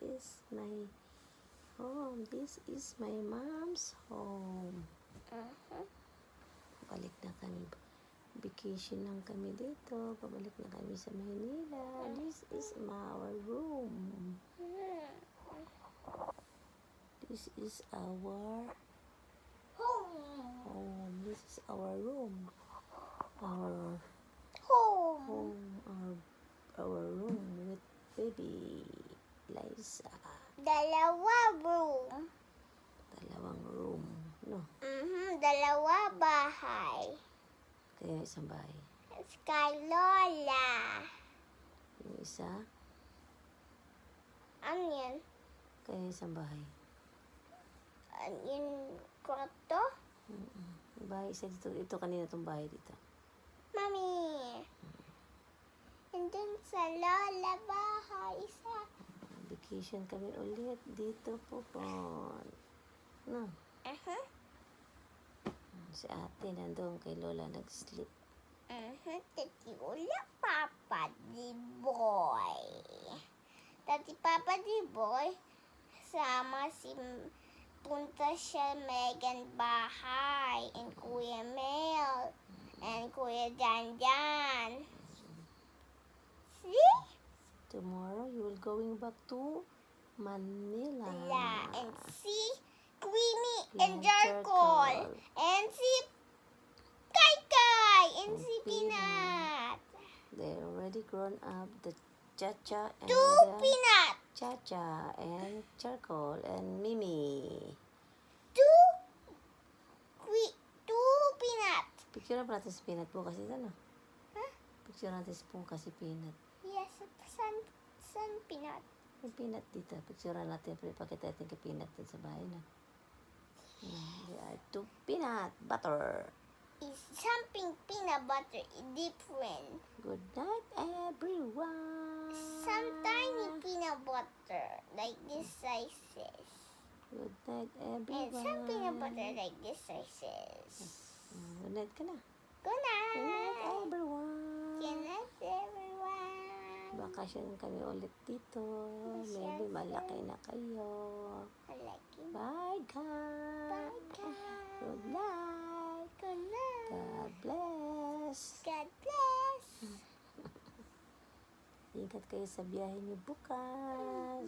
is my home. This is my mom's home. Balik na kami. Vacation lang kami dito. Pabalik na kami sa Maynila. This is our room. This is our home. This is our room. Our home. Our room with baby Liza. Dalawang room. Dalawang room, no? Dalawa bahay. Kaya isang bahay. Kay Lola. Yung isa, Ano yan? kaya isang bahay. Yung kwarto? Yung bahay, isa dito. Ito kanina itong bahay dito. Mami. And dun sa Lola bahay isa. Vacation kami ulit dito po. No? Si ate nandun kay Lola nag-sleep. Tati Ula, Papa di Boy. Tati Papa di Boy, sama si punta siya Megan bahay and Kuya Mel and Kuya Janjan. See? Tomorrow you will going back to Manila. Yeah, and see Queenie and Yeah, Jarkol and see Kai Kai and And see Peanut. They're already grown up. The Chacha and Two the Peanut. Chacha and Charcoal and Mimi. Two Peanut. Picture natin si Peanut bukas ito, no? Huh? Picture natin bukas si Peanut. Yes, sun Peanut. Yung Peanut dito. Picture natin. Pakita natin kay Peanut dun sa bahay na. They are two peanut butter. Is something peanut butter different. Good night, everyone. Some tiny peanut butter like this sizes. Good night, And everyone. some peanut butter like this sizes. Good night ka na. Good night. Good night, everyone. Good night, everyone. Bakasyon kami ulit dito. Maybe malaki na kayo. I like you. Bye, guys. Bye, guys. Good night. Good night. God bless. God bless. Ingat kayo sa biyahe niyo bukas.